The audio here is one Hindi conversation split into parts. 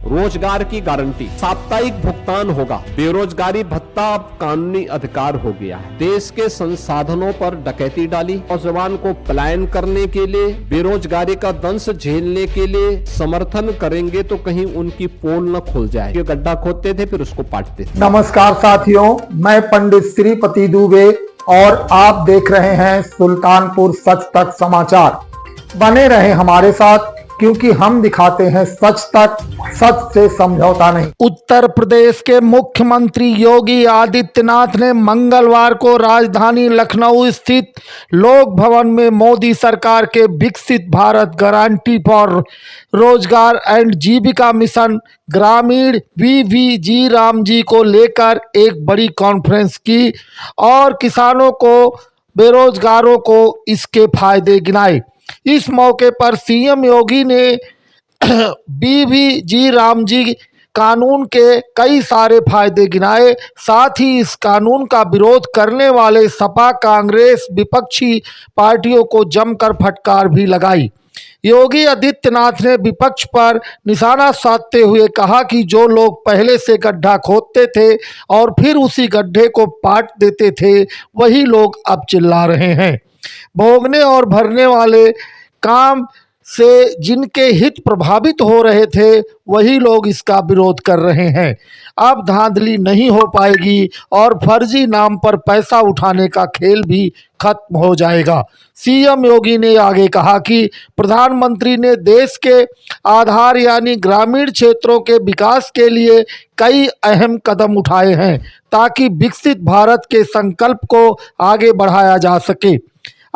रोजगार की गारंटी, साप्ताहिक भुगतान होगा, बेरोजगारी भत्ता अब कानूनी अधिकार हो गया है। देश के संसाधनों पर डकैती डाली, नौजवान को पलायन करने के लिए, बेरोजगारी का दंश झेलने के लिए समर्थन करेंगे तो कहीं उनकी पोल न खुल जाए। ये गड्ढा खोदते थे फिर उसको पाटते थे। नमस्कार साथियों, मैं पंडित श्रीपति दुबे और आप देख रहे हैं सुल्तानपुर सच तक समाचार। बने रहे हमारे साथ क्योंकि हम दिखाते हैं सच तक, सच से समझौता नहीं। उत्तर प्रदेश के मुख्यमंत्री योगी आदित्यनाथ ने मंगलवार को राजधानी लखनऊ स्थित लोक भवन में मोदी सरकार के विकसित भारत गारंटी फॉर रोजगार एंड जीविका मिशन ग्रामीण VVG रामजी को लेकर एक बड़ी कॉन्फ्रेंस की और किसानों को, बेरोजगारों को इसके फायदे गिनाए। इस मौके पर सीएम योगी ने VVG रामजी कानून के कई सारे फायदे गिनाए। साथ ही इस कानून का विरोध करने वाले सपा, कांग्रेस, विपक्षी पार्टियों को जमकर फटकार भी लगाई। योगी आदित्यनाथ ने विपक्ष पर निशाना साधते हुए कहा कि जो लोग पहले से गड्ढा खोदते थे और फिर उसी गड्ढे को पाट देते थे, वही लोग अब चिल्ला रहे हैं। भोगने और भरने वाले काम से जिनके हित प्रभावित हो रहे थे, वही लोग इसका विरोध कर रहे हैं। अब धांधली नहीं हो पाएगी और फर्जी नाम पर पैसा उठाने का खेल भी खत्म हो जाएगा। सीएम योगी ने आगे कहा कि प्रधानमंत्री ने देश के आधार यानी ग्रामीण क्षेत्रों के विकास के लिए कई अहम कदम उठाए हैं ताकि विकसित भारत के संकल्प को आगे बढ़ाया जा सके।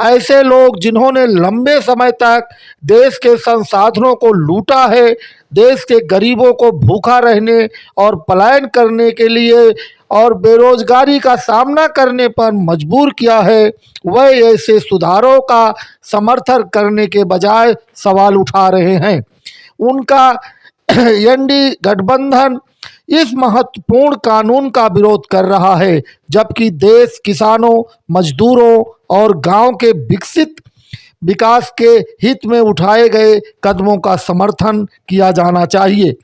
ऐसे लोग जिन्होंने लंबे समय तक देश के संसाधनों को लूटा है, देश के गरीबों को भूखा रहने और पलायन करने के लिए और बेरोजगारी का सामना करने पर मजबूर किया है, वह ऐसे सुधारों का समर्थन करने के बजाय सवाल उठा रहे हैं। उनका एनडीए गठबंधन इस महत्वपूर्ण कानून का विरोध कर रहा है, जबकि देश किसानों, मजदूरों और गांव के विकसित विकास के हित में उठाए गए कदमों का समर्थन किया जाना चाहिए।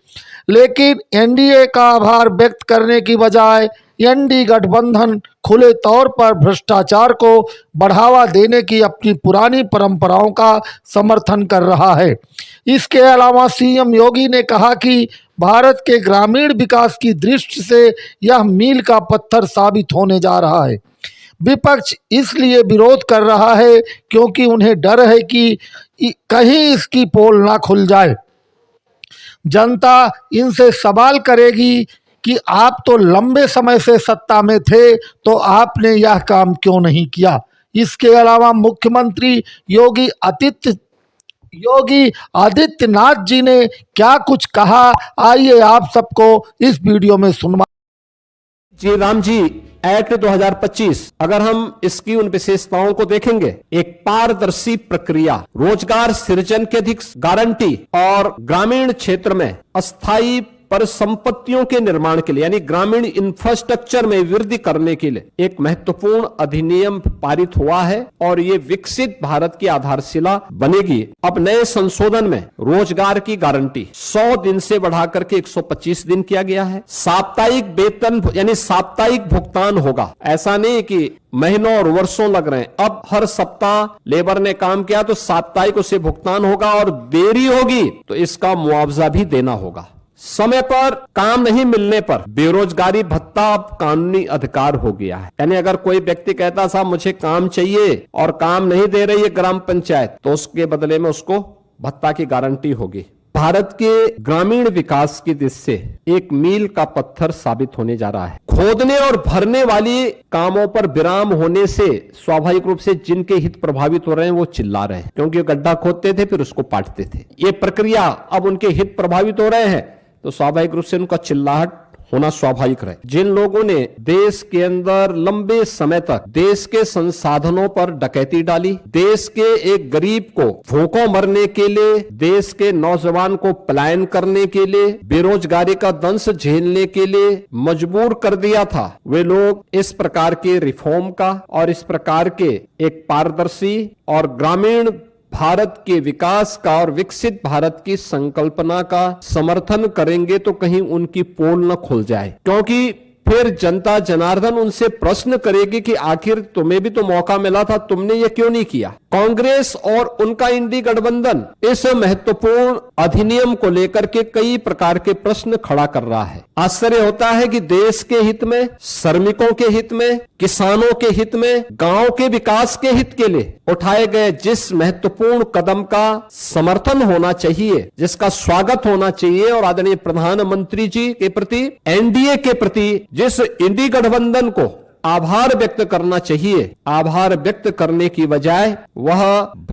लेकिन एनडीए का आभार व्यक्त करने की बजाय एनडीए गठबंधन खुले तौर पर भ्रष्टाचार को बढ़ावा देने की अपनी पुरानी परंपराओं का समर्थन कर रहा है। इसके अलावा सीएम योगी ने कहा कि भारत के ग्रामीण विकास की दृष्टि से यह मील का पत्थर साबित होने जा रहा है। विपक्ष इसलिए विरोध कर रहा है क्योंकि उन्हें डर है कि कहीं इसकी पोल ना खुल जाए। जनता इनसे सवाल करेगी कि आप तो लंबे समय से सत्ता में थे, तो आपने यह काम क्यों नहीं किया। इसके अलावा मुख्यमंत्री योगी आदित्यनाथ जी ने क्या कुछ कहा, आइए आप सबको इस वीडियो में सुनवा। जी राम जी एक्ट 2025, अगर हम इसकी उन विशेषताओं को देखेंगे, एक पारदर्शी प्रक्रिया, रोजगार सृजन की अधिक गारंटी और ग्रामीण क्षेत्र में अस्थायी परिसंपत्तियों के निर्माण के लिए यानी ग्रामीण इंफ्रास्ट्रक्चर में वृद्धि करने के लिए एक महत्वपूर्ण अधिनियम पारित हुआ है और ये विकसित भारत की आधारशिला बनेगी। अब नए संशोधन में रोजगार की गारंटी 100 दिन से बढ़ाकर के 125 दिन किया गया है। साप्ताहिक वेतन यानी साप्ताहिक भुगतान होगा, ऐसा नहीं कि महीनों और वर्षों लग रहे हैं। अब हर सप्ताह लेबर ने काम किया तो साप्ताहिक उसे भुगतान होगा और देरी होगी तो इसका मुआवजा भी देना होगा। समय पर काम नहीं मिलने पर बेरोजगारी भत्ता अब कानूनी अधिकार हो गया है। यानी अगर कोई व्यक्ति कहता साहब मुझे काम चाहिए और काम नहीं दे रही है ग्राम पंचायत, तो उसके बदले में उसको भत्ता की गारंटी होगी। भारत के ग्रामीण विकास की दृष्टि से एक मील का पत्थर साबित होने जा रहा है। खोदने और भरने वाली कामों पर विराम होने से स्वाभाविक रूप से जिनके हित प्रभावित हो रहे हैं वो चिल्ला रहे हैं, क्योंकि गड्ढा खोदते थे फिर उसको पाटते थे। ये प्रक्रिया अब उनके हित प्रभावित हो रहे हैं तो स्वाभाविक रूप से उनका चिल्लाहट होना स्वाभाविक रहे। जिन लोगों ने देश के अंदर लंबे समय तक देश के संसाधनों पर डकैती डाली, देश के एक गरीब को भूखों मरने के लिए, देश के नौजवान को पलायन करने के लिए, बेरोजगारी का दंश झेलने के लिए मजबूर कर दिया था, वे लोग इस प्रकार के रिफॉर्म का और इस प्रकार के एक पारदर्शी और ग्रामीण भारत के विकास का और विकसित भारत की संकल्पना का समर्थन करेंगे तो कहीं उनकी पोल न खुल जाए, क्योंकि फिर जनता जनार्दन उनसे प्रश्न करेगी कि आखिर तुम्हें भी तो मौका मिला था, तुमने ये क्यों नहीं किया। कांग्रेस और उनका इंडी गठबंधन इस महत्वपूर्ण अधिनियम को लेकर के कई प्रकार के प्रश्न खड़ा कर रहा है। आश्चर्य होता है कि देश के हित में, श्रमिकों के हित में, किसानों के हित में, गांव के विकास के हित के लिए उठाए गए जिस महत्वपूर्ण कदम का समर्थन होना चाहिए, जिसका स्वागत होना चाहिए और आदरणीय प्रधानमंत्री जी के प्रति, एनडीए के प्रति जिस इंडी गठबंधन को आभार व्यक्त करना चाहिए, आभार व्यक्त करने की बजाय वह